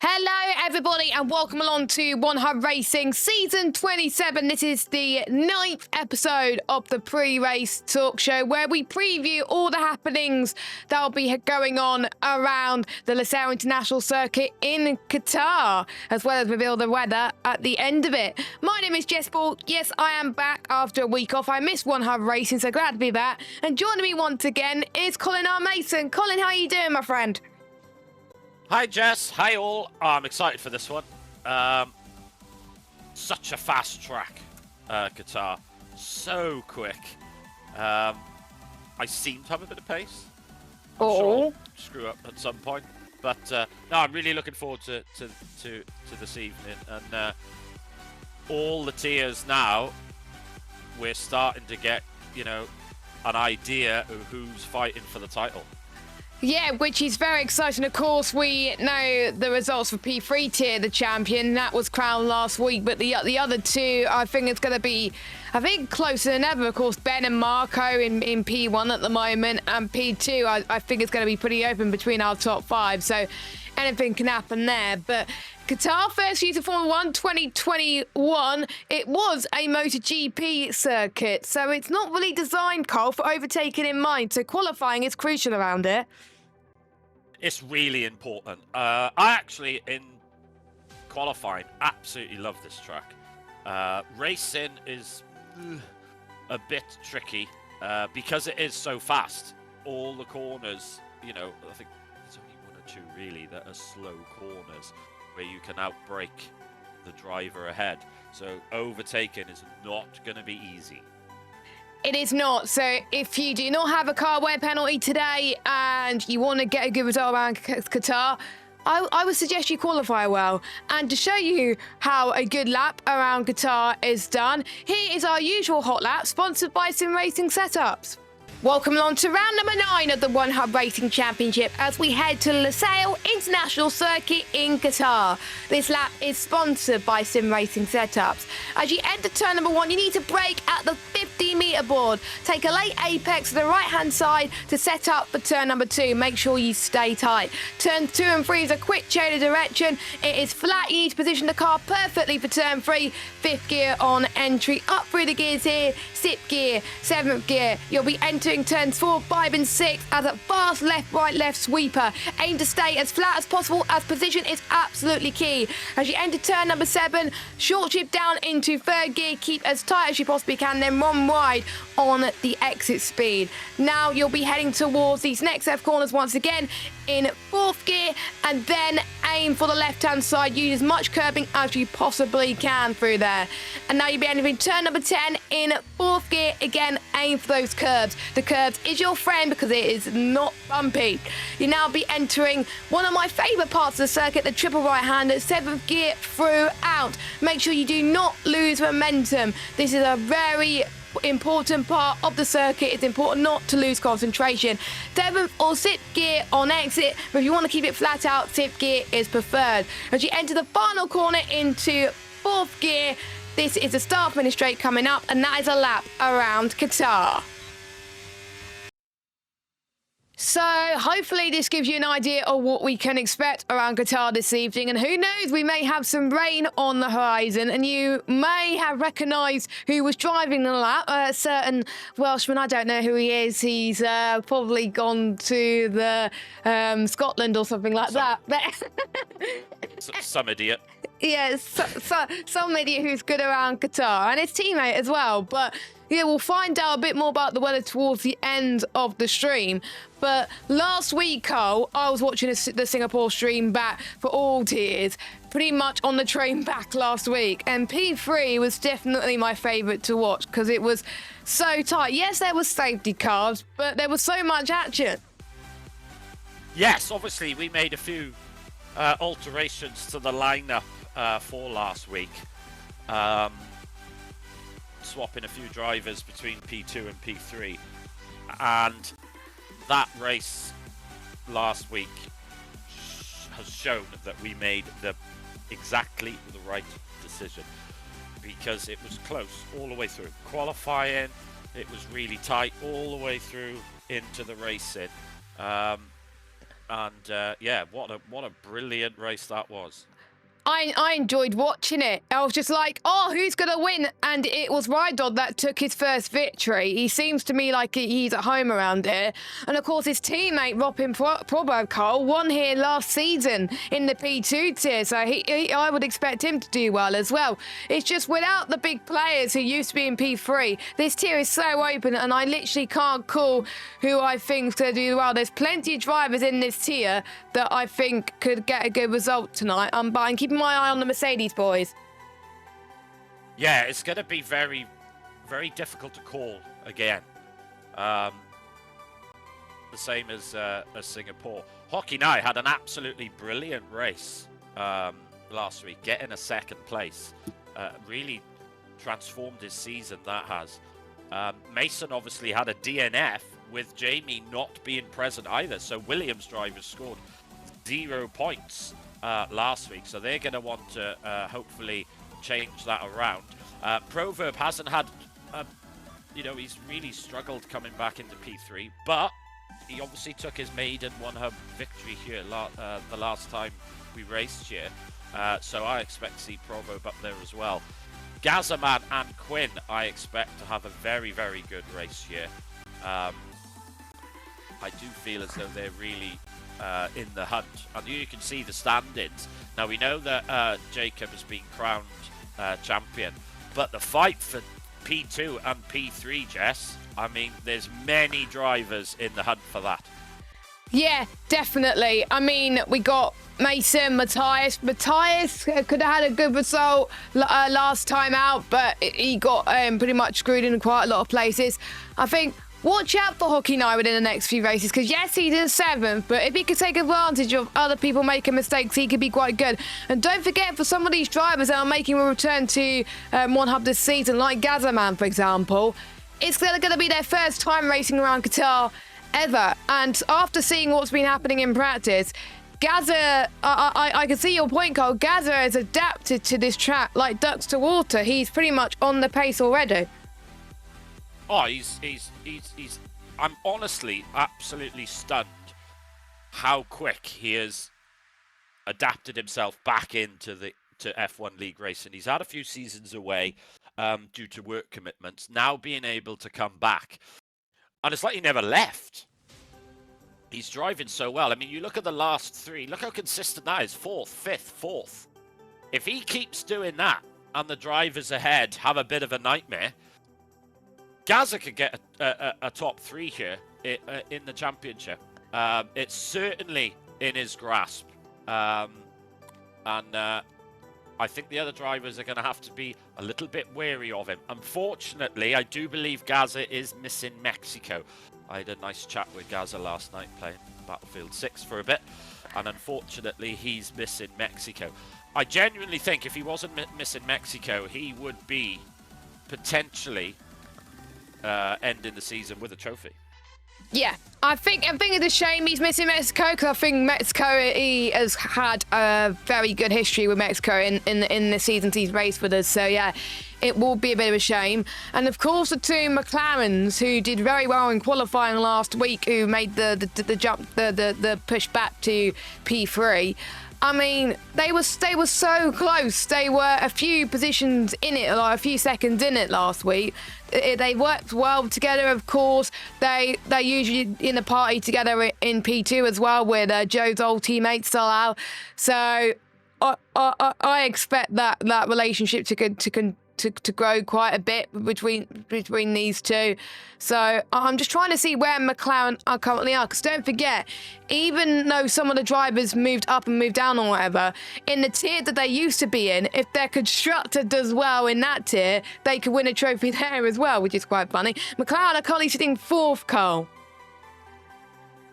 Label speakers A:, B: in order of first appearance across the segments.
A: Hello, everybody, and welcome along to One Hub Racing Season 27. This is the 9th episode of the pre-race talk show where we preview all the happenings that will be going on around the Losail International Circuit in Qatar, as well as reveal the weather at the end of it. My name is Jess Ball. Yes, I am back after a week off. I missed One Hub Racing, so glad to be back. And joining me once again is Colin R. Mason. Colin, how are you doing, my friend?
B: Hi Jess, hi all. I'm excited for this one. Such a fast track, Qatar. So quick. I seem to have a bit of pace. I'm sure I'll screw up at some point. But no, I'm really looking forward to this evening. And all the tiers now, we're starting to get, you know, an idea of who's fighting for the title.
A: Yeah, which is very exciting. Of course, we know the results for P3 tier, the champion. That was crowned last week, but the other two, I think it's going to be, closer than ever. Of course, Ben and Marco in P1 at the moment, and P2, I think it's going to be pretty open between our top five. So anything can happen there. But Qatar first use of Formula 1 2021, it was a MotoGP circuit, so it's not really designed, Cole, for overtaking in mind. So qualifying is crucial around it.
B: It's really important. I actually, in qualifying, absolutely love this track. Racing is a bit tricky because it is so fast. All the corners, you know, I think there's only one or two really that are slow corners where you can outbrake the driver ahead. So overtaking is not going to be easy.
A: It is not. So if you do not have a car wear penalty today and you want to get a good result around Qatar, I would suggest you qualify well. And to show you how a good lap around Qatar is done, here is our usual hot lap sponsored by Sim Racing Setups. Welcome along to round number 9 of the One Hub Racing Championship as we head to Losail International Circuit in Qatar. This lap is sponsored by Sim Racing Setups. As you enter turn number 1, you need to brake at the 50-metre board. Take a late apex to the right-hand side to set up for turn number 2. Make sure you stay tight. Turn 2 and 3 is a quick change of direction. It is flat. You need to position the car perfectly for turn 3. 5th gear on entry. Up through the gears here. 6th gear, 7th gear. You'll be entering turns 4, 5 and 6 as a fast left, right, left sweeper. Aim to stay as flat as possible as position is absolutely key. As you enter turn number 7, short shift down into 3rd gear. Keep as tight as you possibly can, then run wide on the exit speed. Now you'll be heading towards these next left corners once again in 4th gear, and then aim for the left-hand side. Use as much curbing as you possibly can through there. And now you'll be entering turn number 10 in 4th gear. Again, aim for those curbs. The curbs is your friend because it is not bumpy. You'll now be entering one of my favourite parts of the circuit, the triple right-hander, 7th gear throughout. Make sure you do not lose momentum. This is a very important part of the circuit. It's important not to lose concentration. 7th or 6th gear on exit, but if you want to keep it flat out, 5th gear is preferred. As you enter the final corner into 4th gear, this is a start-finish straight coming up, and that is a lap around Qatar. So hopefully this gives you an idea of what we can expect around Qatar this evening, and who knows, we may have some rain on the horizon, and you may have recognised who was driving the lap, a certain Welshman. I don't know who he is. He's probably gone to the Scotland or something like that.
B: Some idiot.
A: Yes, some idiot who's good around Qatar, and his teammate as well. But yeah, we'll find out a bit more about the weather towards the end of the stream. But last week, Cole, I was watching the Singapore stream back for all tiers, pretty much on the train back last week. And P3 was definitely my favourite to watch because it was so tight. Yes, there was safety cars, but there was so much action.
B: Yes, obviously we made a few alterations to the lineup for last week. Swapping a few drivers between P2 and P3, and that race last week has shown that we made exactly the right decision, because it was close all the way through qualifying. It was really tight all the way through into the racing, yeah, what a brilliant race that was.
A: I enjoyed watching it. I was just like, oh, who's going to win? And it was Rydod that took his first victory. He seems to me like he's at home around here. And of course, his teammate, Robin Probo Cole, won here last season in the P2 tier. So I would expect him to do well as well. It's just without the big players who used to be in P3, this tier is so open, and I literally can't call who I think's going to do well. There's plenty of drivers in this tier that I think could get a good result tonight. But I'm keeping my eye on the Mercedes boys.
B: Yeah, it's going to be very, very difficult to call again. The same as Singapore. Hockey Night had an absolutely brilliant race last week, getting a second place. Really transformed his season, that has. Mason obviously had a DNF with Jamie not being present either, so Williams drivers scored 0 points last week, so they're going to want to hopefully change that around. Proverb hasn't had, he's really struggled coming back into P3, but he obviously took his maiden one-hub victory here the last time we raced here, so I expect to see Proverb up there as well. Gazzaman and Quinn, I expect to have a very, very good race here. I do feel as though they're really in the hunt, and you can see the standings. Now we know that Jacob has been crowned champion, but the fight for P2 and P3, Jess, I mean, there's many drivers in the hunt for that.
A: Yeah, definitely. I mean, we got Mason, Matthias. Matthias could have had a good result last time out, but he got pretty much screwed in quite a lot of places. I think watch out for Hockey Night within the next few races, because yes, he's in 7th, but if he could take advantage of other people making mistakes, he could be quite good. And don't forget, for some of these drivers that are making a return to One Hub this season, like Gazzaman, for example, it's going to be their first time racing around Qatar ever. And after seeing what's been happening in practice, Gazza, I can see your point, Cole. Gazza has adapted to this track like ducks to water. He's pretty much on the pace already.
B: Oh, I'm honestly absolutely stunned how quick he has adapted himself back into to F1 League racing. He's had a few seasons away due to work commitments, now being able to come back. And it's like he never left. He's driving so well. I mean, you look at the last 3, look how consistent that is. 4th, 5th, 4th. If he keeps doing that and the drivers ahead have a bit of a nightmare, Gazza could get a top 3 here in the championship. It's certainly in his grasp. And I think the other drivers are going to have to be a little bit wary of him. Unfortunately, I do believe Gazza is missing Mexico. I had a nice chat with Gazza last night playing Battlefield 6 for a bit, and unfortunately he's missing Mexico. I genuinely think if he wasn't missing Mexico, he would be potentially ending the season with a trophy.
A: Yeah, I think it's a shame he's missing Mexico, because I think Mexico, he has had a very good history with Mexico in the seasons he's raced with us. So yeah, it will be a bit of a shame. And of course, the two McLarens who did very well in qualifying last week, who made the jump, the push back to P3. I mean, they were so close. They were a few positions in it, like a few seconds in it last week. They worked well together, of course. They're usually in the party together in P2 as well with Joe's old teammate Salah. So I expect that relationship to grow quite a bit between these two. So I'm just trying to see where McLaren are currently are, because don't forget, even though some of the drivers moved up and moved down or whatever, in the tier that they used to be in, if their constructor does well in that tier, they could win a trophy there as well, which is quite funny. McLaren are currently sitting 4th, Cole.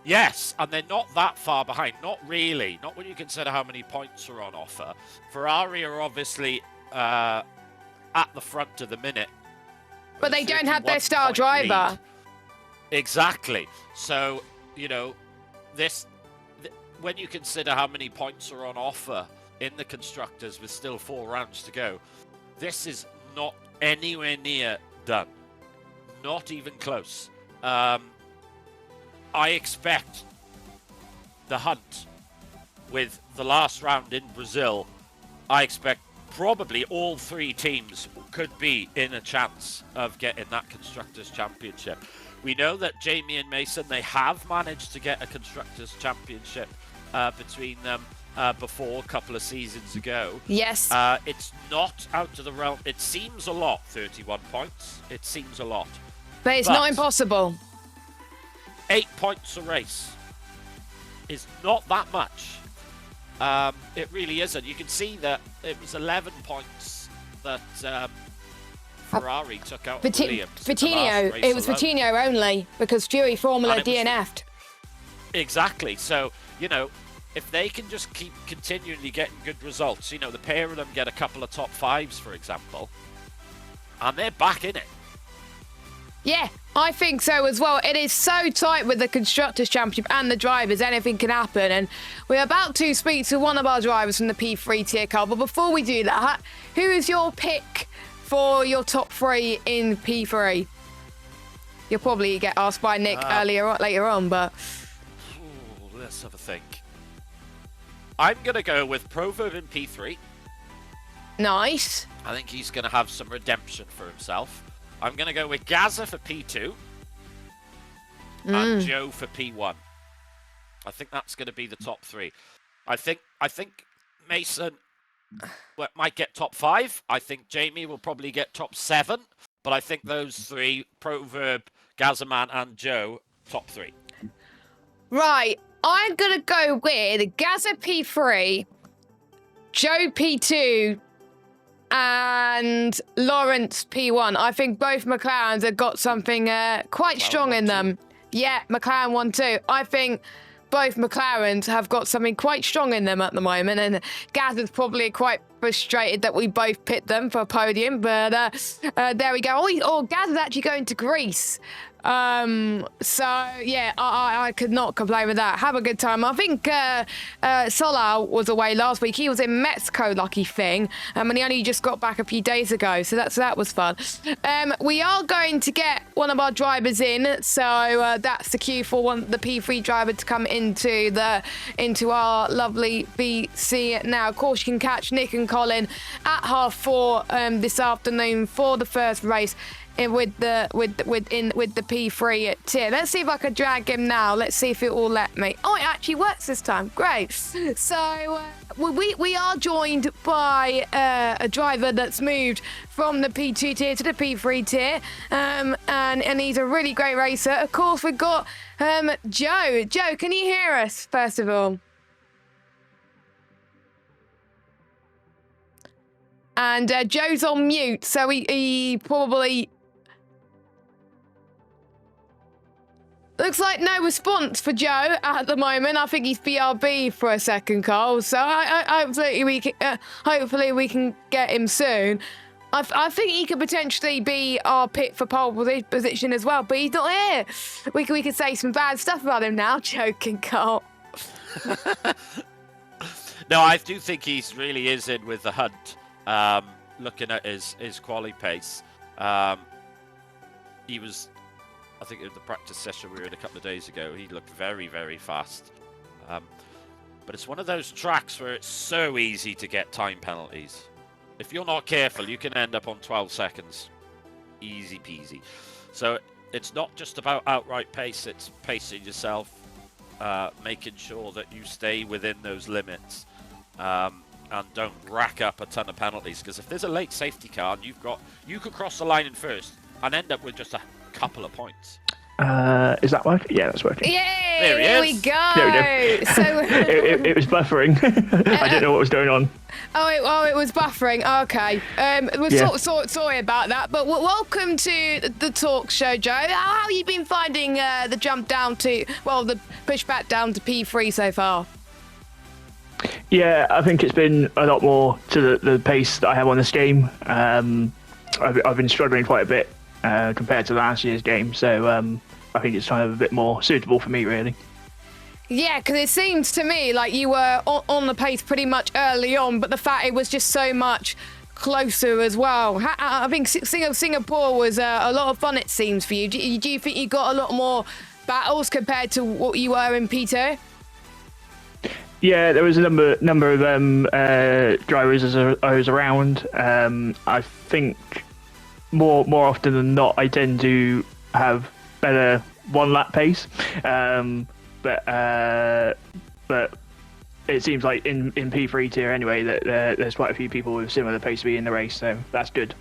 B: Yes, and they're not that far behind. Not really. Not when you consider how many points are on offer. Ferrari are obviously at the front of the minute.
A: But they don't have their star driver.
B: Lead. Exactly. So, when you consider how many points are on offer in the constructors with still 4 rounds to go, this is not anywhere near done. Not even close. I expect the hunt with the last round in Brazil, I expect probably all 3 teams could be in a chance of getting that Constructors' Championship. We know that Jamie and Mason, they have managed to get a Constructors' Championship between them before, a couple of seasons ago.
A: Yes.
B: It's not out of the realm. It seems a lot, 31 points. It seems a lot.
A: But it's not impossible.
B: 8 points a race is not that much. It really isn't. You can see that it was 11 points that Ferrari took out Williams.
A: Vitinho, it was Vitinho only, because Fury Formula DNF'd.
B: Exactly. So, if they can just keep continually getting good results, the pair of them get a couple of top 5s, for example, and they're back in it.
A: Yeah, I think so as well. It is so tight with the Constructors' Championship and the drivers, anything can happen. And we're about to speak to one of our drivers from the P3 tier, Carl. But before we do that, who is your pick for your top 3 in P3? You'll probably get asked by Nick later on, but...
B: let's have a think. I'm going to go with Proverb in P3.
A: Nice.
B: I think he's going to have some redemption for himself. I'm going to go with Gaza for P2 and Joe for P1. I think that's going to be the top 3. I think Mason might get top 5. I think Jamie will probably get top 7. But I think those 3, Proverb, Gazaman and Joe, top 3.
A: Right. I'm going to go with Gaza P3, Joe P2, and Lawrence P1. I think both McLarens have got something quite strong in them. Yeah, McLaren 1-2. I think both McLarens have got something quite strong in them at the moment, and Gaz is probably quite frustrated that we both picked them for a podium, but there we go. Oh, Gaz is actually going to Greece. So yeah, I could not complain with that. Have a good time. I think Salah was away last week. He was in Mexico, lucky thing, and he only just got back a few days ago, so that was fun. We are going to get one of our drivers in, so that's the cue for the P3 driver to come into our lovely BC now. Of course, you can catch Nick and Colin at 4:30 this afternoon for the first race with the P3 tier. Let's see if I can drag him now. Let's see if it will let me. Oh, it actually works this time. Great. So we are joined by a driver that's moved from the P2 tier to the P3 tier, and he's a really great racer. Of course, we've got Joe. Joe, can you hear us first of all? And Joe's on mute, so he probably... Looks like no response for Joe at the moment. I think he's BRB for a second, Cole. So hopefully we can get him soon. I think he could potentially be our pick for pole position as well, but he's not here. We could say some bad stuff about him now. Joking, Carl.
B: No, I do think he's really is in with the hunt. Looking at his quali pace, he was, I think, in the practice session we were in a couple of days ago. He looked very, very fast. But it's one of those tracks where it's so easy to get time penalties. If you're not careful, you can end up on 12 seconds. Easy peasy. So it's not just about outright pace, it's pacing yourself, making sure that you stay within those limits, and don't rack up a ton of penalties. Because if there's a late safety car and you could cross the line in first and end up with just a couple of points.
C: Is that working? Yeah, that's working.
A: Yay!
B: There
A: we go.
C: There we go.
A: So
C: it was buffering. I didn't know what was going on.
A: it was buffering. Okay. Sorry about that. But welcome to the talk show, Joe. How have you been finding the jump down to, the pushback down to P3 so far?
C: Yeah, I think it's been a lot more to the pace that I have on this game. I've been struggling quite a bit compared to last year's game, so I think it's kind of a bit more suitable for me, really.
A: Yeah, because it seems to me like you were on the pace pretty much early on, but the fact it was just so much closer as well. I think Singapore was a lot of fun, it seems, for you. Do you think you got a lot more battles compared to what you were in P2?
C: Yeah, there was a number of drivers as I was around. I think more often than not, I tend to have better one lap pace, but it seems like in P3 tier anyway that there's quite a few people with similar pace to me in the race, so that's good.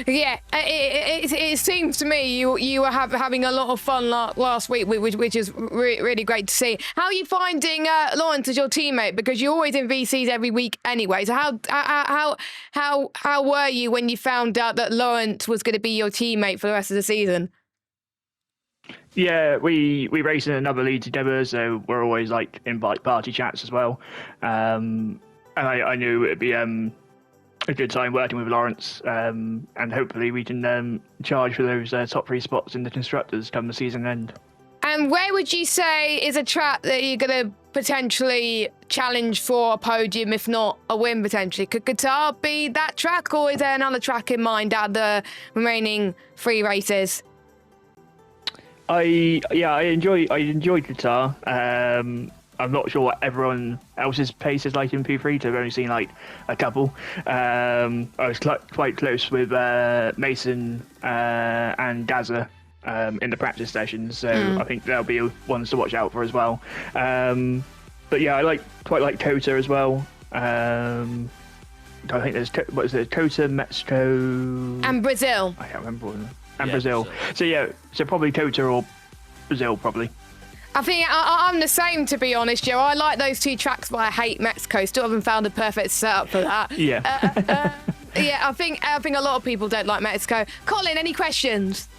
A: Yeah, it seems to me you were having a lot of fun last week, which is really great to see. How are you finding Lawrence as your teammate? Because you're always in VCs every week anyway. So how were you when you found out that Lawrence was going to be your teammate for the rest of the season?
C: Yeah, we race in another league together, so we're always like in party chats as well. And I knew it'd be a good time working with Lawrence, and hopefully we can charge for those top 3 spots in the constructors come the season end.
A: And where would you say is a track that you're going to potentially challenge for a podium, if not a win potentially? Could Qatar be that track, or is there another track in mind out of the remaining 3 races?
C: I enjoy Qatar. I'm not sure what everyone else's pace is like in P3. So I've only seen like a couple. I was quite close with Mason and Gaza in the practice sessions, so I think they'll be ones to watch out for as well. But yeah, I quite like Kota as well. I think there's Kota, Mexico,
A: and Brazil.
C: I can't remember one. And Brazil. So yeah, probably Kota or Brazil, probably.
A: I think I'm the same, to be honest, Joe. I like those 2 tracks, but I hate Mexico. Still haven't found a perfect setup for that.
C: Yeah.
A: Yeah, I think a lot of people don't like Mexico. Colin, any questions?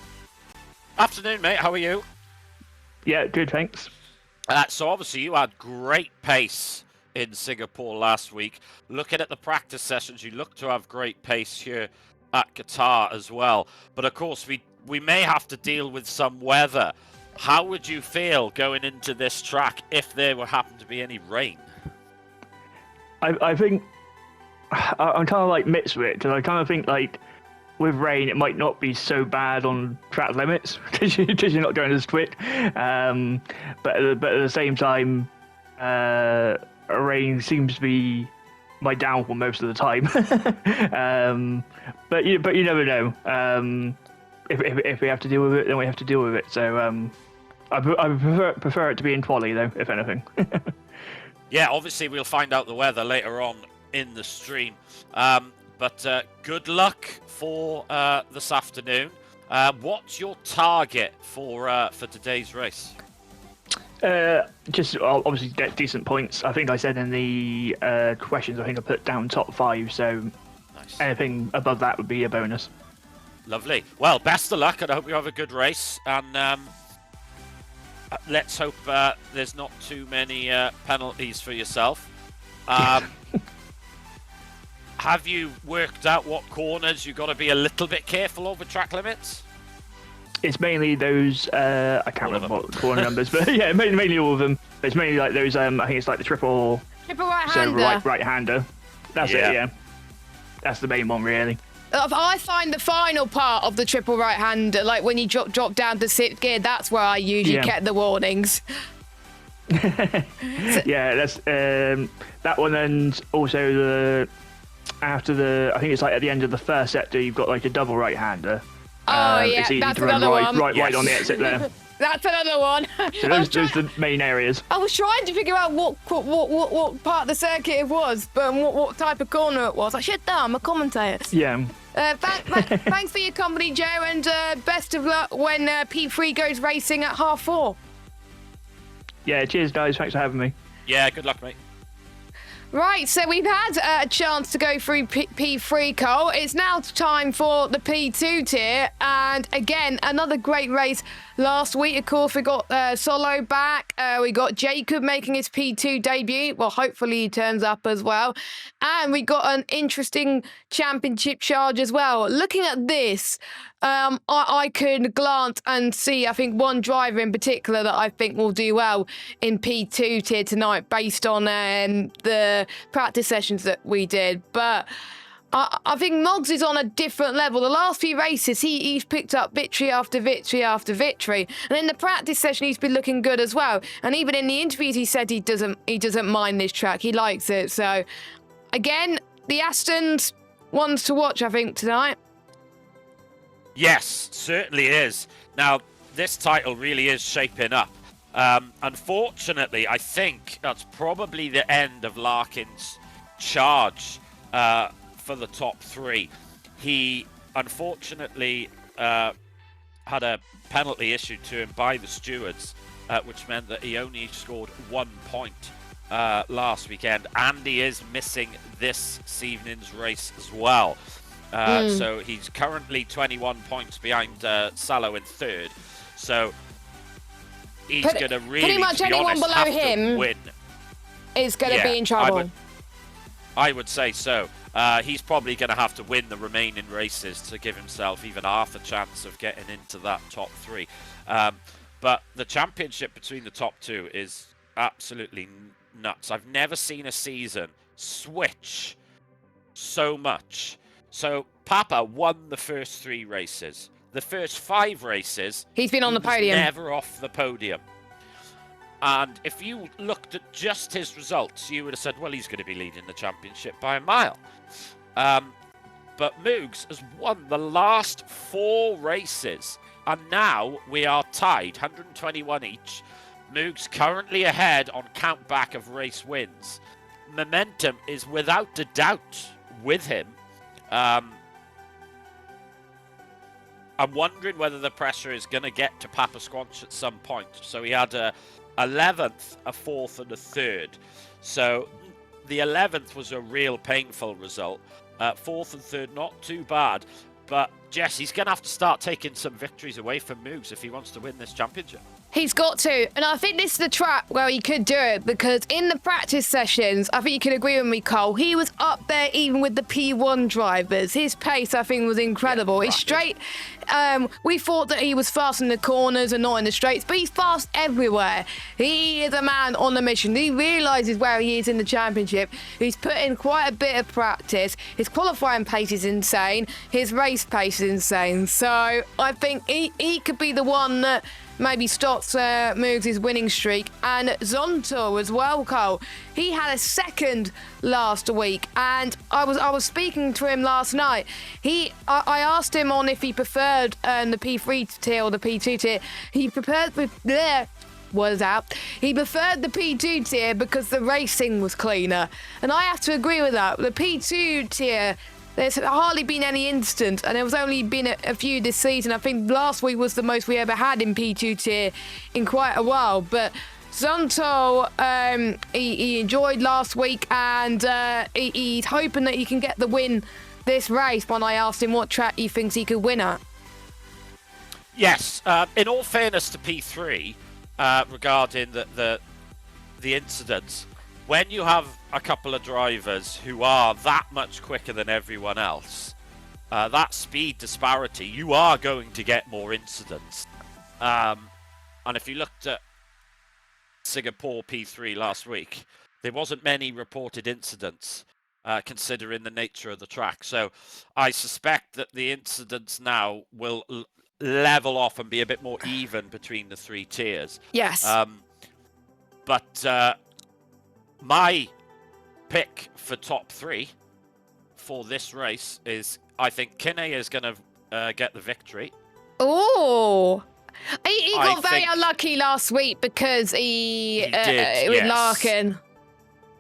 B: Afternoon, mate. How are you?
C: Yeah, good, thanks.
B: So obviously you had great pace in Singapore last week. Looking at the practice sessions, you look to have great pace here at Qatar as well. But of course, we may have to deal with some weather. How would you feel going into this track if there were happen to be any rain?
C: I think I'm kind of like mixed with it, because I kind of think like with rain it might not be so bad on track limits because you're not going as quick. But at the same time, rain seems to be my downfall most of the time. But you never know. If we have to deal with it, then we have to deal with it. So I prefer it to be in quali though, if anything.
B: Yeah, obviously we'll find out the weather later on in the stream. But good luck for this afternoon. What's your target for today's race?
C: Just obviously get decent points. I think I said in the questions, I think I put down top 5, so
B: Nice.
C: anything above that would be a bonus.
B: Lovely. Well, best of luck, and I hope you have a good race. And let's hope there's not too many penalties for yourself. have you worked out what corners you've got to be a little bit careful over track limits?
C: It's mainly those. I can't remember what corner numbers, but yeah, mainly all of them. It's mainly like those. I think it's like the triple
A: right-hander.
C: Right-hander. That's it. Yeah, that's the main one really.
A: I find the final part of the triple right-hander, like when you drop down to 6th gear, that's where I usually get the warnings.
C: Yeah, that's that one, and also I think it's like at the end of the first sector, you've got like a double right-hander.
A: Oh yeah,
C: it's easy
A: that's
C: to run
A: another one.
C: Right on the exit there.
A: That's another one.
C: So those are the main areas.
A: I was trying to figure out what part of the circuit it was, but what type of corner it was. I should know. I'm a commentator.
C: Yeah.
A: Thanks for your company, Joe, and best of luck when P3 goes racing at 4:30.
C: Yeah. Cheers, guys. Thanks for having me.
B: Yeah. Good luck, mate.
A: Right, so we've had a chance to go through P3, Cole. It's now time for the P2 tier, and again, another great race. Last week, of course, we got Solo back. We got Jacob making his P2 debut. Well, hopefully he turns up as well. And we got an interesting championship charge as well. Looking at this, I could glance and see, I think, one driver in particular that I think will do well in P2 tier tonight based on the practice sessions that we did. But I think Moggs is on a different level. The last few races, he's picked up victory after victory after victory. And in the practice session, he's been looking good as well. And even in the interviews, he said he doesn't mind this track. He likes it. So, again, the Aston's ones to watch, I think, tonight.
B: Yes, certainly is. Now, this title really is shaping up. Unfortunately, I think that's probably the end of Larkin's charge for the top 3. He, unfortunately, had a penalty issued to him by the stewards, which meant that he only scored 1 point last weekend, and he is missing this evening's race as well. So he's currently 21 points behind Salo in 3rd. So he's going to really,
A: pretty much anyone below him
B: win.
A: Is going to be in trouble.
B: I would say so. He's probably going to have to win the remaining races to give himself even half a chance of getting into that top 3. But the championship between the top 2 is absolutely nuts. I've never seen a season switch so much. So Papa won the first 3 races. The first 5 races,
A: he's been on the podium.
B: Never off the podium. And if you looked at just his results, you would have said, well, he's going to be leading the championship by a mile. But Moogs has won the last 4 races. And now we are tied, 121 each. Moogs currently ahead on count back of race wins. Momentum is without a doubt with him. I'm wondering whether the pressure is going to get to Papa Squanch at some point. So he had a 11th, a 4th, and a 3rd. So the 11th was a real painful result. 4th and 3rd, not too bad. But Jess, he's going to have to start taking some victories away from Moogs if he wants to win this championship.
A: He's got to. And I think this is the track where he could do it, because in the practice sessions, I think you can agree with me, Cole, he was up there even with the P1 drivers. His pace, I think, was incredible.
B: Yeah,
A: He's straight. We thought that he was fast in the corners and not in the straights, but he's fast everywhere. He is a man on a mission. He realises where he is in the championship. He's put in quite a bit of practice. His qualifying pace is insane. His race pace is insane. So I think he could be the one that maybe stops Moogs' winning streak. And Zonto as well, Cole. He had a 2nd last week, and I was speaking to him last night. I asked him on if he preferred the P3 tier or the P2 tier. He preferred He preferred the P2 tier because the racing was cleaner, and I have to agree with that. The P2 tier, there's hardly been any incident, and there's only been a few this season. I think last week was the most we ever had in P2 tier in quite a while. But Zonto, he enjoyed last week, and he's hoping that he can get the win this race. When I asked him what track he thinks he could win at.
B: Yes, in all fairness to P3, regarding the incidents, when you have a couple of drivers who are that much quicker than everyone else, that speed disparity, you are going to get more incidents. And if you looked at Singapore P3 last week, there wasn't many reported incidents, considering the nature of the track. So I suspect that the incidents now will level off and be a bit more even between the 3 tiers.
A: Yes.
B: But my pick for top 3 for this race is, I think Kinney is going to get the victory.
A: Oh, he got very
B: think-
A: unlucky last week because he
B: did,
A: with
B: yes.
A: Larkin.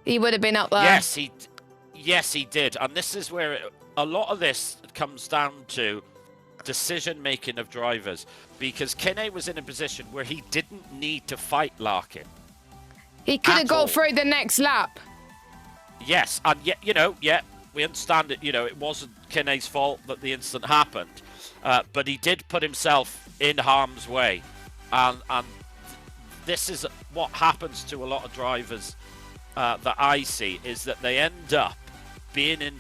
A: He would have been up there.
B: Yes, he did. And this is where a lot of this comes down to decision making of drivers, because Kinney was in a position where he didn't need to fight Larkin.
A: He could have
B: at all.
A: got through the next lap.
B: Yes, and yet, we understand it. It wasn't Kinney's fault that the incident happened, but he did put himself in harm's way, and this is what happens to a lot of drivers that I see, is that they end up being in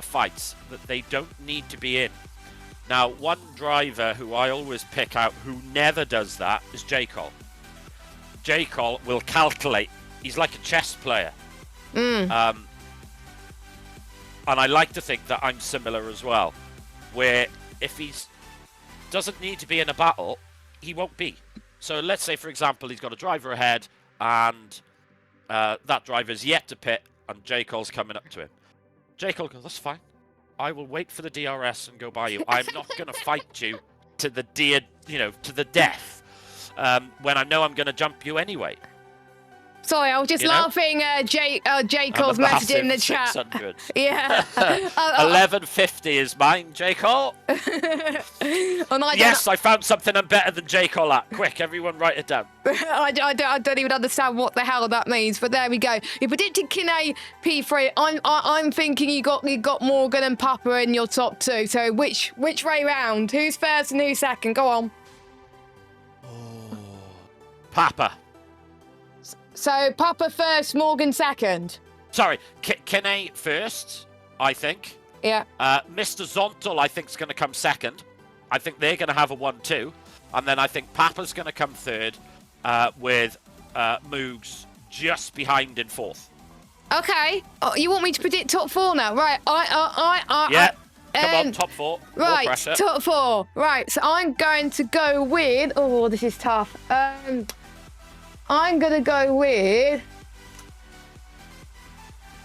B: fights that they don't need to be in. Now, one driver who I always pick out who never does that is J. Cole. J. Cole will calculate. He's like a chess player. And I like to think that I'm similar as well, where if he doesn't need to be in a battle, he won't be. So let's say, for example, he's got a driver ahead, and that driver's yet to pit, and J. Cole's coming up to him. J. Cole goes, "That's fine. I will wait for the DRS and go by you. I'm not going to fight you to the to the death when I know I'm going to jump you anyway."
A: Sorry, I was just laughing. Jay Cole's message in the chat.
B: 600.
A: Yeah.
B: 1150 is mine, J. Cole. Yes, I found something I'm better than J. Cole at. Quick, everyone write it down.
A: I don't even understand what the hell that means, but there we go. You predicted Kinney P3. I'm thinking you got Morgan and Papa in your top 2. So which way round? Who's first and who's second? Go on.
B: Papa.
A: So Papa first, Morgan second.
B: Sorry, Kinney first, I think.
A: Yeah.
B: Mr. Zontal, I think, is going to come second. I think they're going to have a 1-2. And then I think Papa's going to come third, with Moogs just behind in fourth.
A: Okay. Oh, you want me to predict top 4 now? Right.
B: Yeah. Come on, top 4. More
A: Right,
B: pressure.
A: top 4. Right, so I'm going to go with... Oh, this is tough. I'm going to go with...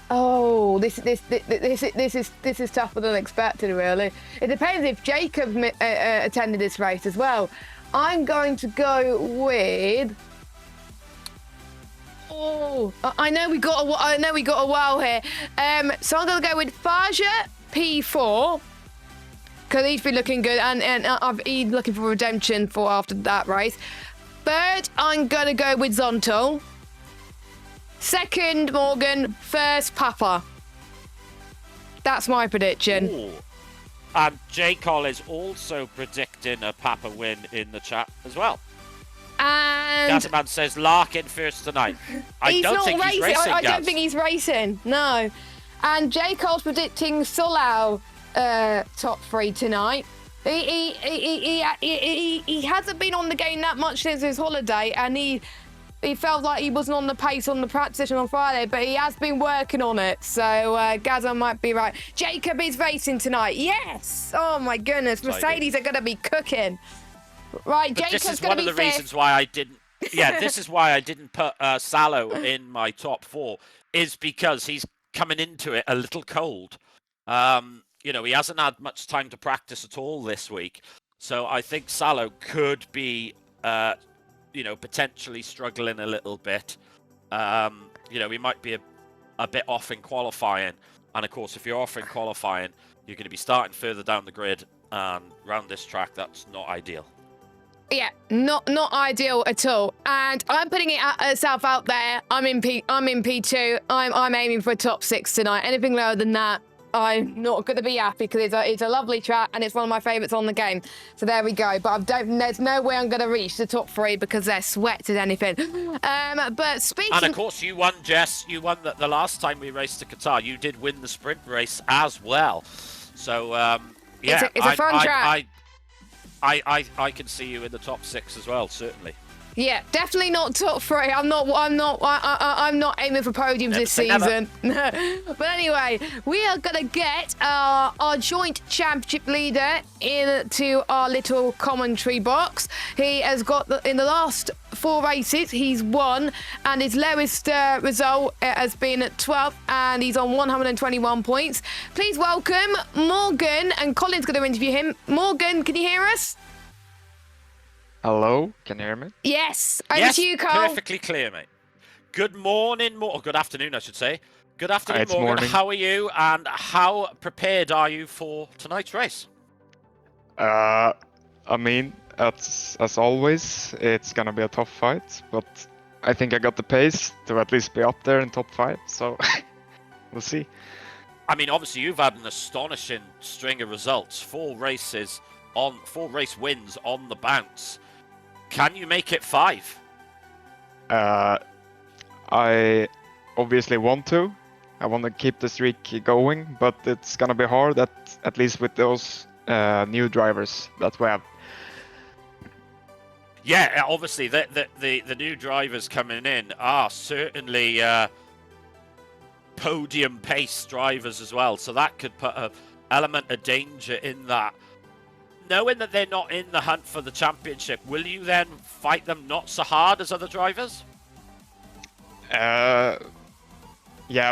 A: Oh, this is tougher than expected, really. It depends if Jacob attended this race as well. I'm going to go with... Oh, I know we got a while here. So I'm going to go with Faja P4 because he's been looking good, and he's looking for redemption for after that race. Third, I'm going to go with Zontal. Second, Morgan. First, Papa. That's my prediction.
B: Ooh. And J. Cole is also predicting a Papa win in the chat as well.
A: And
B: Gazman says Larkin first tonight. I don't think he's racing,
A: I don't think he's racing. No. And J. Cole's predicting Solau top 3 tonight. He hasn't been on the game that much since his holiday, and he felt like he wasn't on the pace on the practice session on Friday, but he has been working on it. So Gazan might be right. Jacob is racing tonight. Yes. Oh my goodness. Mercedes are going to be cooking. Right,
B: but
A: Jacob's
B: this is
A: going
B: one
A: to be
B: of the
A: fifth.
B: reasons why I didn't. Yeah, this is why I didn't put Salo in my top 4, is because he's coming into it a little cold. He hasn't had much time to practice at all this week, so I think Salo could be, potentially struggling a little bit. He might be a bit off in qualifying, and of course, if you're off in qualifying, you're going to be starting further down the grid, and round this track, that's not ideal.
A: Yeah, not ideal at all. And I'm putting itself out there. I'm in P2. I'm aiming for a top 6 tonight. Anything lower than that, I'm not going to be happy because it's a lovely track and it's one of my favourites on the game. So there we go. But there's no way I'm going to reach the top 3 because they're sweat as anything. But speaking...
B: And of course, you won, Jess. You won the last time we raced to Qatar. You did win the sprint race as well. So, yeah.
A: It's a fun track.
B: I can see you in the top 6 as well, certainly.
A: Yeah, definitely not top 3. I'm not aiming for podiums this season. But anyway, we are gonna get our joint championship leader into our little commentary box. He has got in the last 4 races, he's won, and his lowest result has been 12th, and he's on 121 points. Please welcome Morgan, and Colin's going to interview him. Morgan, can you hear us?
D: Hello, can you hear me?
A: Yes, over to you, Cole.
B: Perfectly clear, mate. Good morning, or good afternoon, I should say. Good afternoon,
D: It's
B: Morgan.
D: morning.
B: How are you, and how prepared are you for tonight's race?
D: I mean, as always, it's gonna be a tough fight, but I think I got the pace to at least be up there in top 5, so we'll see.
B: I mean, obviously, you've had an astonishing string of results. 4 race wins on the bounce. Can you make it 5?
D: I obviously want to. I want to keep the streak going, but it's gonna be hard at least with those new drivers that we have.
B: Yeah, obviously, the new drivers coming in are certainly podium pace drivers as well, so that could put an element of danger in that. Knowing that they're not in the hunt for the championship, will you then fight them not so hard as other drivers?
D: Yeah,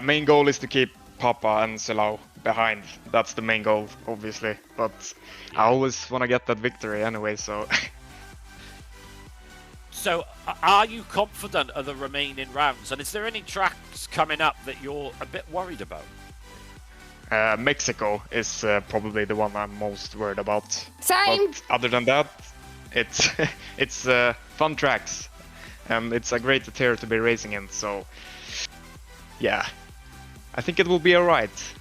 D: main goal is to keep Papa and Selau behind. That's the main goal, obviously. But I always want to get that victory anyway, so...
B: So, are you confident of the remaining rounds? And is there any tracks coming up that you're a bit worried about?
D: Mexico is probably the one I'm most worried about.
A: Same.
D: But other than that, it's fun tracks. It's a great tier to be racing in, so yeah, I think it will be alright.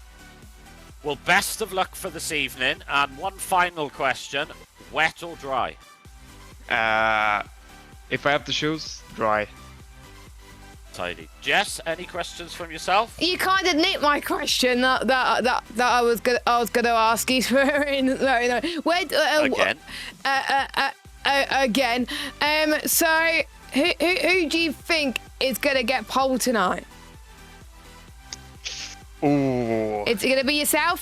B: Well, best of luck for this evening. And one final question, wet or dry?
D: If I have to choose, dry.
B: Tidy. Jess, any questions from yourself?
A: You kind of nicked my question that I was gonna ask you for. No. Where
B: Again.
A: Again. So who do you think is gonna get pole tonight?
D: Ooh.
A: Is it gonna be yourself?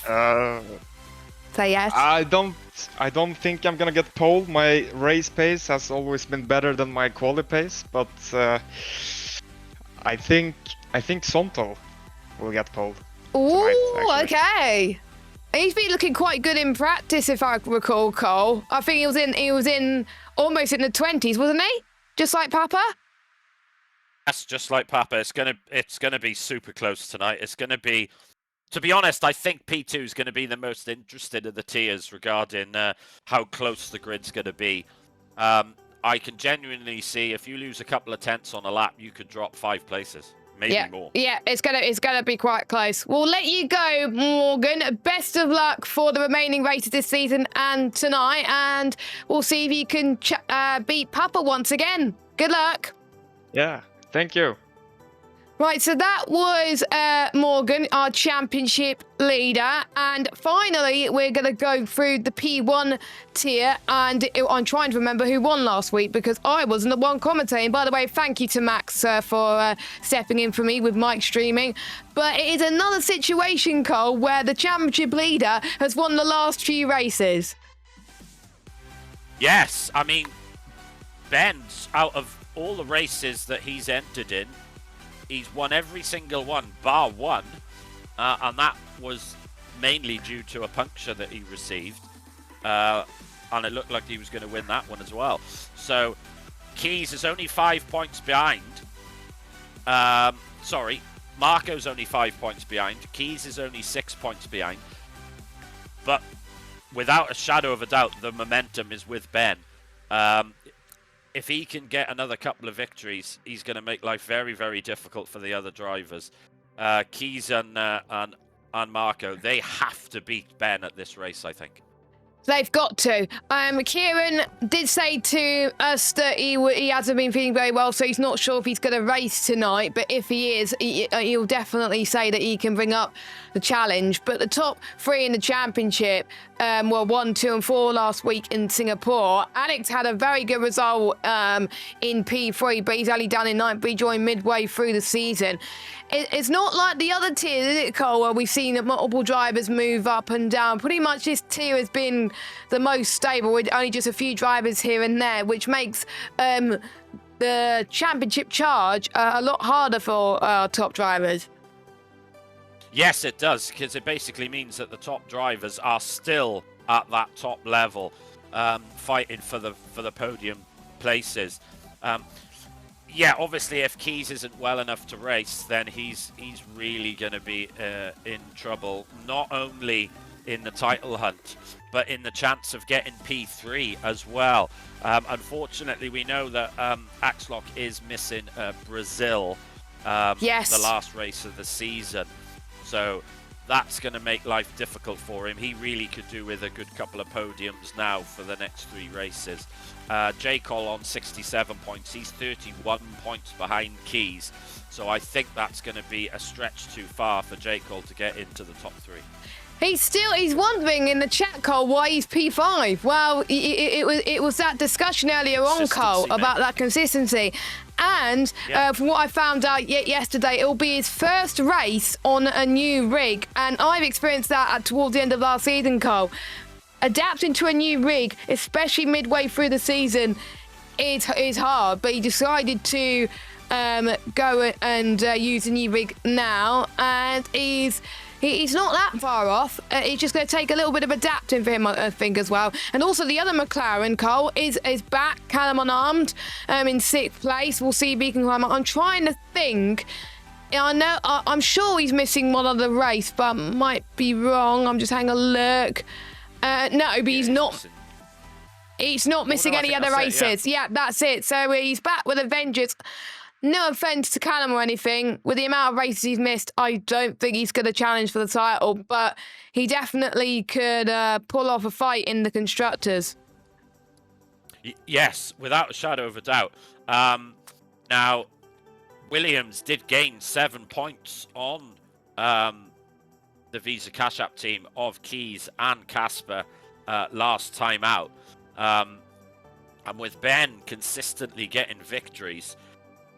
A: Say yes.
D: I don't think I'm gonna get pole. My race pace has always been better than my quali pace, but I think Sonto will get pole.
A: Ooh, okay. He's been looking quite good in practice, if I recall, Cole. I think he was in almost in the 20s, wasn't he? Just like Papa.
B: That's just like Papa. It's gonna be super close tonight. It's gonna be, to be honest, I think P2 is going to be the most interested of the tiers regarding how close the grid's going to be. I can genuinely see if you lose a couple of tenths on a lap, you could drop 5 places, maybe more.
A: Yeah, it's gonna be quite close. We'll let you go, Morgan. Best of luck for the remaining races this season and tonight, and we'll see if you can beat Papa once again. Good luck.
D: Yeah, thank you.
A: Right, so that was Morgan, our championship leader. And finally, we're going to go through the P1 tier. And I'm trying to remember who won last week because I wasn't the one commentating. By the way, thank you to Max for stepping in for me with Mike streaming. But it is another situation, Cole, where the championship leader has won the last few races.
B: Yes, I mean, Ben's, out of all the races that he's entered in, he's won every single one, bar one, and that was mainly due to a puncture that he received, and it looked like he was going to win that one as well. So, Keys is only 5 points behind. Sorry, Marco's only 5 points behind. Keys is only 6 points behind. But without a shadow of a doubt, the momentum is with Ben. If he can get another couple of victories, he's going to make life very, very difficult for the other drivers. Keys and and Marco, they have to beat Ben at this race, I think.
A: They've got to. Kieran did say to us that he hasn't been feeling very well, so he's not sure if he's going to race tonight. But if he is, he'll definitely say that he can bring up the challenge. But the top 3 in the championship were 1, 2, and 4 last week in Singapore. Alex had a very good result in P3, but he's only done in 9th. But he joined midway through the season. It's not like the other tiers, is it, Cole, where we've seen that multiple drivers move up and down. Pretty much this tier has been the most stable, with only just a few drivers here and there, which makes the championship charge a lot harder for our top drivers.
B: Yes, it does, because it basically means that the top drivers are still at that top level, fighting for the podium places. Yeah, obviously, if Keys isn't well enough to race, then he's really going to be in trouble. Not only in the title hunt, but in the chance of getting P3 as well. Unfortunately, we know that Axlock is missing Brazil,
A: Yes.
B: the last race of the season. So that's going to make life difficult for him. He really could do with a good couple of podiums now for the next 3 races. J. Cole on 67 points. He's 31 points behind Keys. So I think that's going to be a stretch too far for J. Cole to get into the top 3.
A: He's wondering in the chat, Cole, why he's P5. Well, it was that discussion earlier on, Cole, about that consistency. And from what I found out yesterday, it'll be his first race on a new rig. And I've experienced that towards the end of last season, Cole. Adapting to a new rig, especially midway through the season, is hard. But he decided to go and use a new rig now. And he's not that far off. It's just going to take a little bit of adapting for him, I think, as well. And also the other McLaren, Cole, is back, Callum unarmed, in 6th place. We'll see if he can climb up. I'm trying to think. I'm sure he's missing one other race, but might be wrong. I'm just having a look. No, but he's not. He's not missing any other races. Yeah, that's it. So he's back with a vengeance. No offence to Callum or anything, with the amount of races he's missed, I don't think he's going to challenge for the title, but he definitely could pull off a fight in the Constructors.
B: Yes, without a shadow of a doubt. Now, Williams did gain 7 points on the Visa Cash App team of Keys and Casper last time out. And with Ben consistently getting victories,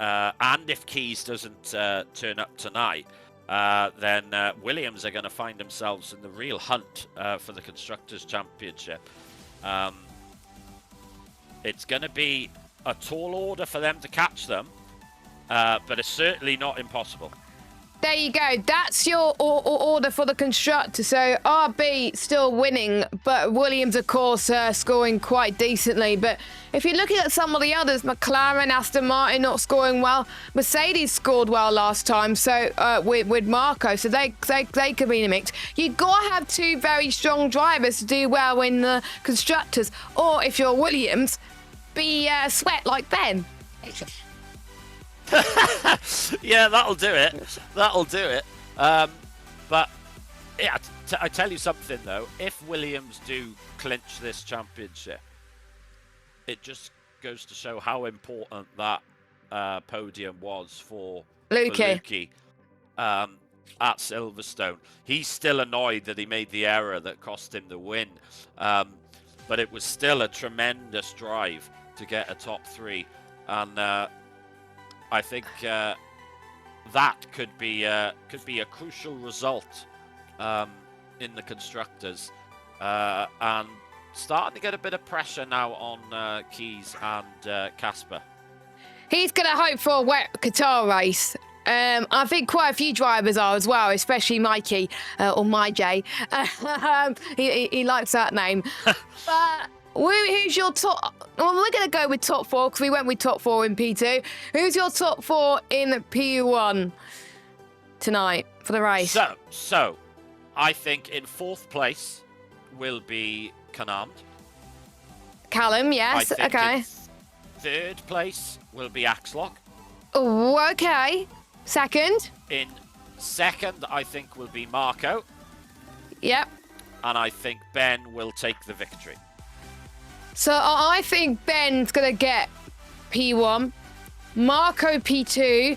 B: and if Keys doesn't turn up tonight, then Williams are going to find themselves in the real hunt for the Constructors' Championship. It's going to be a tall order for them to catch them, but it's certainly not impossible.
A: There you go. That's your order for the Constructor. So RB still winning, but Williams, of course, scoring quite decently. But if you're looking at some of the others, McLaren, Aston Martin not scoring well. Mercedes scored well last time, so with Marco, so they could be in the mix. You've got to have 2 very strong drivers to do well in the Constructors, or if you're Williams, be sweat like Ben.
B: Yeah, that'll do it. That'll do it. But yeah, I tell you something though. If Williams do clinch this championship, it just goes to show how important that podium was for Lukey at Silverstone. He's still annoyed that he made the error that cost him the win, but it was still a tremendous drive to get a top 3, and I think that could be a crucial result in the Constructors, and starting to get a bit of pressure now on Keys and Casper. He's
A: going to hope for a wet Qatar race. I think quite a few drivers are as well, especially Mikey or My J. He likes that name. But who's your top? Well, we're going to go with top 4 because we went with top 4 in P2. Who's your top 4 in P1 tonight for the race?
B: So I think in 4th place will be Canarmed.
A: Callum, yes. Okay.
B: 3rd place will be Axlock.
A: Oh, okay. 2nd?
B: In Second, I think, will be Marco.
A: Yep.
B: And I think Ben will take the victory.
A: So I think Ben's going to get P1, Marco P2,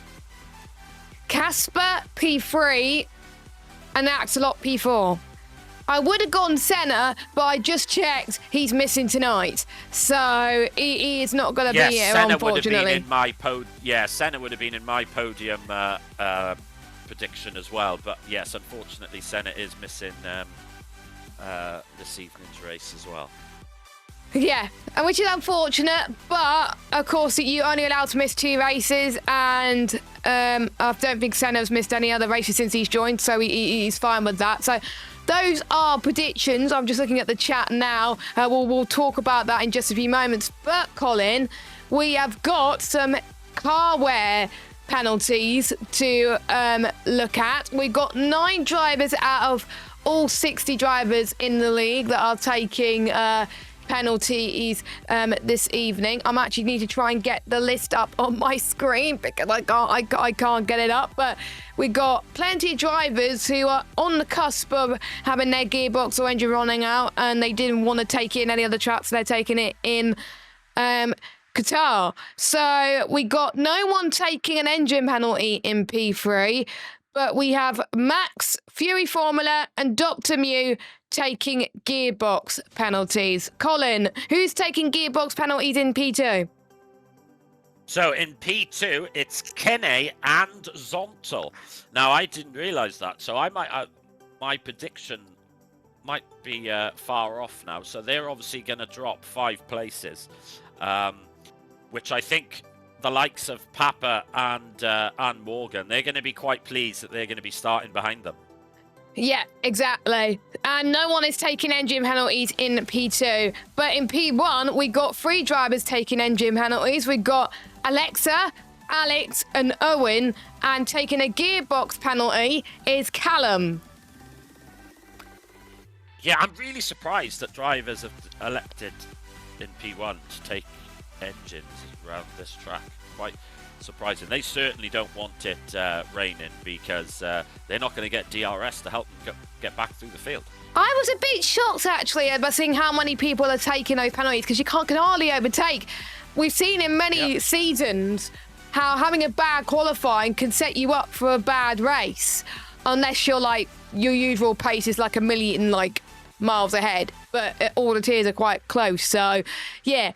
A: Casper P3, and Axolot P4. I would have gone Senna, but I just checked he's missing tonight. So he is not going to be here,
B: Senna
A: unfortunately.
B: would have been in my Senna would have been in my podium prediction as well. But yes, unfortunately, Senna is missing this evening's race as well.
A: Yeah, and which is unfortunate, but of course you're only allowed to miss 2 races, and I don't think Senna's missed any other races since he's joined, so he's fine with that. So those are predictions. I'm just looking at the chat now. We'll talk about that in just a few moments. But Colin, we have got some car wear penalties to look at. We've got 9 drivers out of all 60 drivers in the league that are taking penalties this evening. I'm actually need to try and get the list up on my screen because I can't get it up. But we got plenty of drivers who are on the cusp of having their gearbox or engine running out, and they didn't want to take it in any other tracks. So they're taking it in Qatar. So we got no one taking an engine penalty in P3. But we have Max, Fury Formula, and Dr. Mew taking gearbox penalties. Colin, who's taking gearbox penalties in P2?
B: So in P2, it's Kene and Zontal. Now, I didn't realise that, so I might my prediction might be far off now. So they're obviously going to drop 5 places, which I think the likes of Papa and Morgan, they're going to be quite pleased that they're going to be starting behind them.
A: Yeah, exactly. And no one is taking engine penalties in P2. But in P1, we got 3 drivers taking engine penalties. We got Alexa, Alex, and Owen. And taking a gearbox penalty is Callum.
B: Yeah, I'm really surprised that drivers have elected in P1 to take engines around this track. Quite surprising. They certainly don't want it raining because they're not going to get DRS to help them get back through the field.
A: I was a bit shocked actually by seeing how many people are taking those penalties because you can hardly overtake. We've seen in many seasons how having a bad qualifying can set you up for a bad race unless you're like your usual pace is like a million miles ahead, but all the tiers are quite close. So yeah,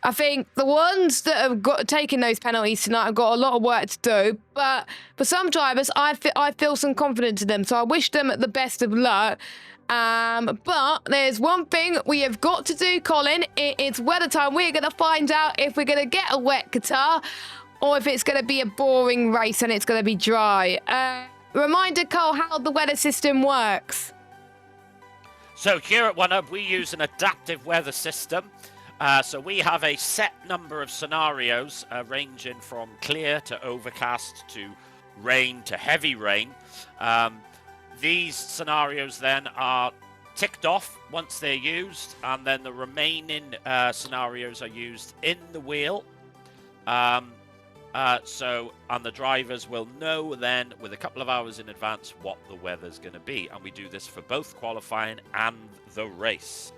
A: I think the ones that have taken those penalties tonight have got a lot of work to do. But for some drivers, I feel some confidence in them. So I wish them the best of luck. But there's one thing we have got to do, Colin. It's weather time. We're going to find out if we're going to get a wet Qatar or if it's going to be a boring race and it's going to be dry. Reminder, Cole, how the weather system works.
B: So here at OneUp, we use an adaptive weather system. So we have a set number of scenarios ranging from clear to overcast to rain to heavy rain. These scenarios then are ticked off once they're used, and then the remaining scenarios are used in the wheel. And the drivers will know then with a couple of hours in advance what the weather's going to be. And we do this for both qualifying and the race.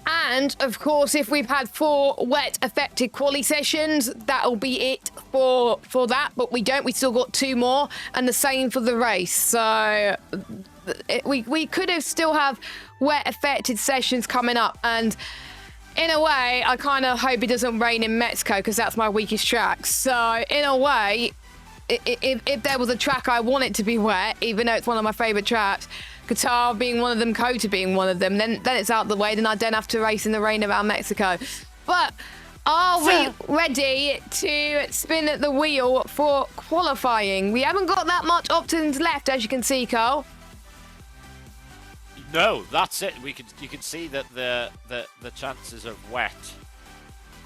A: And, of course, if we've had 4 wet-affected quali sessions, that'll be it for that. But we don't. We still got 2 more, and the same for the race. So we could have still have wet-affected sessions coming up. And in a way, I kind of hope it doesn't rain in Mexico because that's my weakest track. So in a way, if there was a track I want it to be wet, even though it's one of my favourite tracks, Qatar being one of them, Kota being one of them, then it's out of the way. Then I don't have to race in the rain around Mexico. But are we ready to spin the wheel for qualifying? We haven't got that much options left, as you can see, Cole.
B: No, that's it. You can see that the chances of wet,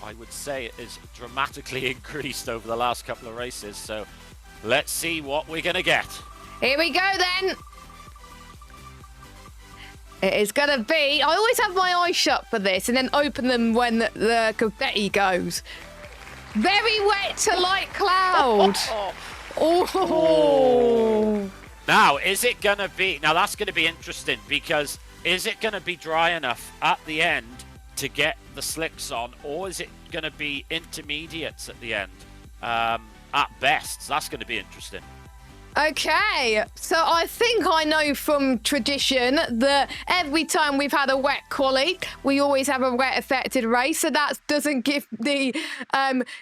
B: I would say, is dramatically increased over the last couple of races. So let's see what we're gonna get.
A: Here we go then. It is going to be... I always have my eyes shut for this and then open them when the confetti goes. Very wet to light cloud. Oh.
B: Now, is it going to be... Now, that's going to be interesting, because is it going to be dry enough at the end to get the slicks on, or is it going to be intermediates at the end at best? That's going to be interesting.
A: Okay, so I think I know from tradition that every time we've had a wet quali, we always have a wet affected race. So that doesn't give me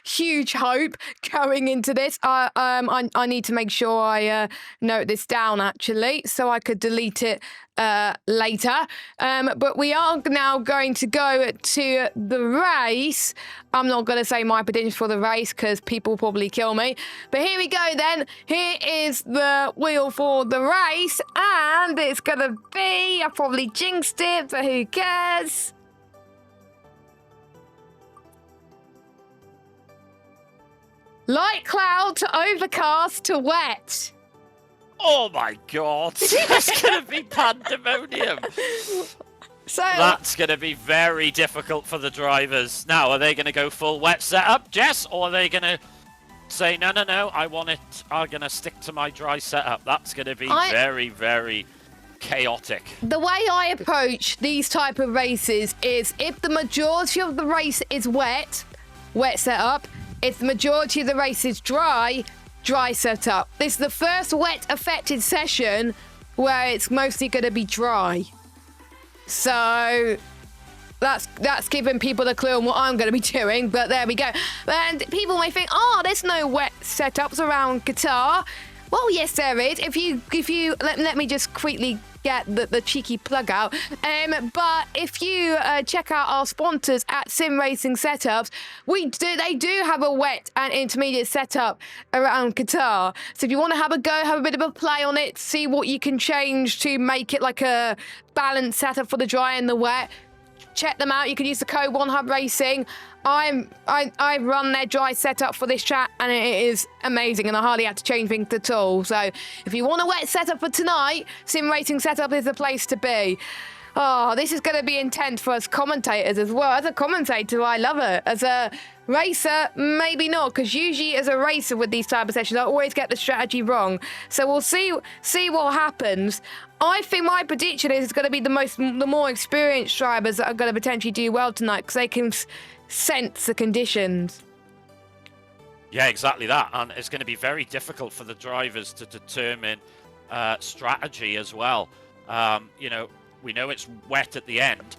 A: huge hope going into this. I need to make sure I note this down actually, so I could delete it later. But we are now going to go to the race. I'm not going to say my predictions for the race because people will probably kill me. But here we go then. Here is the wheel for the race. And it's going to be... I probably jinxed it, but who cares? Light cloud to overcast to wet.
B: Oh my god, that's going to be pandemonium.
A: So
B: That's going to be very difficult for the drivers. Now, are they going to go full wet setup, Jess, or are they going to say, no, I'm going to stick to my dry setup? That's going to be very, very chaotic.
A: the way I approach these type of races is if the majority of the race is wet setup. If the majority of the race is dry setup. This is the first wet affected session where it's mostly going to be dry. So that's giving people a clue on what I'm going to be doing, but there we go. And people may think, oh, there's no wet setups around Qatar. Well, yes, there is. If you let me just quickly get the cheeky plug out. But if you check out our sponsors at Sim Racing Setups, they do have a wet and intermediate setup around Qatar. So if you want to have a go, have a bit of a play on it, see what you can change to make it like a balanced setup for the dry and the wet, check them out. You can use the code OneHub Racing. I run their dry setup for this track, and it is amazing, and I hardly had to change things at all. So if you want a wet setup for tonight, Sim Racing Setup is the place to be. Oh, this is going to be intense for us commentators as well. As a commentator, I love it. As a racer, maybe not, because usually as a racer with these type of sessions, I always get the strategy wrong. So we'll see what happens. I think my prediction is it's going to be the more experienced drivers that are going to potentially do well tonight, because they can sense the conditions.
B: Yeah, exactly that. And it's going to be very difficult for the drivers to determine strategy as well. We know it's wet at the end,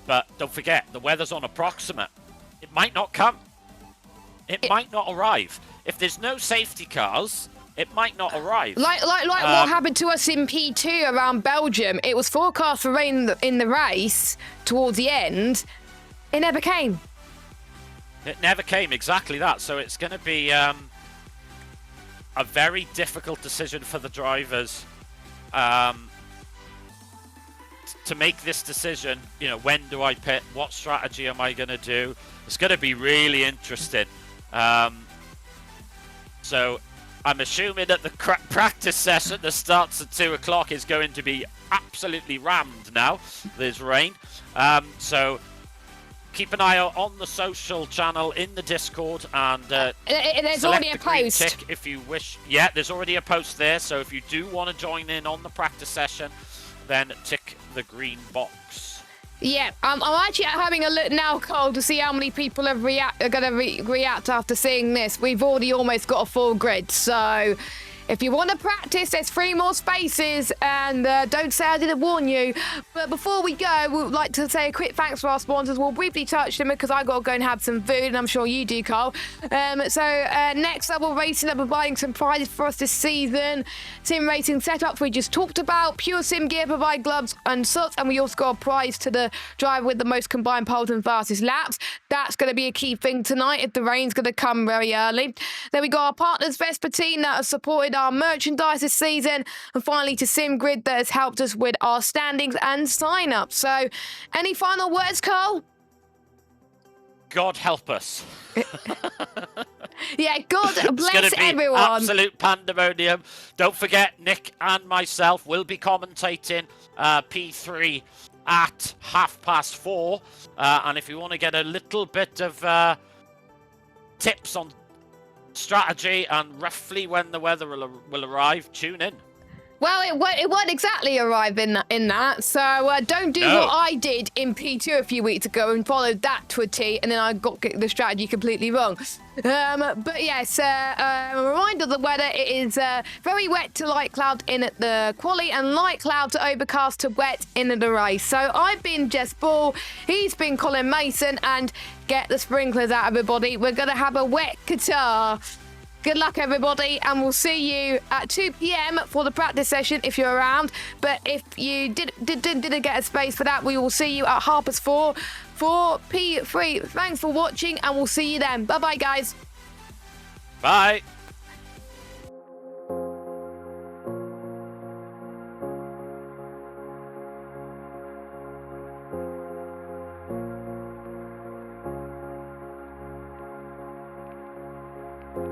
B: but don't forget, the weather's on approximate. It might not come. It might not arrive. If there's no safety cars, it might not arrive.
A: Like what happened to us in P2 around Belgium. It was forecast for rain in the race towards the end. It never came.
B: It never came, exactly that. So it's going to be a very difficult decision for the drivers to make this decision. When do I pit? What strategy am I going to do? It's going to be really interesting. So I'm assuming that the practice session that starts at 2 o'clock is going to be absolutely rammed now. There's rain. So keep an eye out on the social channel in the Discord, and
A: there's already a post
B: tick if you wish. Yeah, there's already a post there. So if you do want to join in on the practice session, then tick the green box.
A: Yeah, I'm actually having a look now, Cole, to see how many people are going to react after seeing this. We've already almost got a full grid, so if you want to practice, there's 3 more spaces, and don't say I didn't warn you. But before we go, we'd like to say a quick thanks for our sponsors. We'll briefly touch them because I got to go and have some food, and I'm sure you do, Cole. Next Level Racing are providing some prizes for us this season. Sim Racing Setups we just talked about. Pure Sim Gear provide gloves and socks, and we also got a prize to the driver with the most combined poles and fastest laps. That's going to be a key thing tonight if the rain's going to come very early. Then we got our partners Vespertine that have supported our merchandise this season, and finally to SimGrid that has helped us with our standings and sign-ups. So, any final words, Cole?
B: God help us.
A: Yeah, God bless
B: it's gonna be
A: everyone.
B: Absolute pandemonium. Don't forget, Nick and myself will be commentating P3 at :30. And if you want to get a little bit of tips on strategy and roughly when the weather will arrive, tune in.
A: Well, it won't exactly arrive in that, so don't do
B: No.
A: what I did in P2 a few weeks ago and followed that to a T, and then I got the strategy completely wrong. But yes, a reminder of the weather, it is very wet to light cloud in at the quali and light cloud to overcast to wet in at the race. So I've been Jess Ball, he's been Colin Mason, and get the sprinklers out, everybody. We're going to have a wet Qatar. Good luck, everybody, and we'll see you at 2 p.m. for the practice session if you're around. But if you didn't get a space for that, we will see you at 4:30 for P3. Thanks for watching, and we'll see you then. Bye-bye, guys.
B: Bye.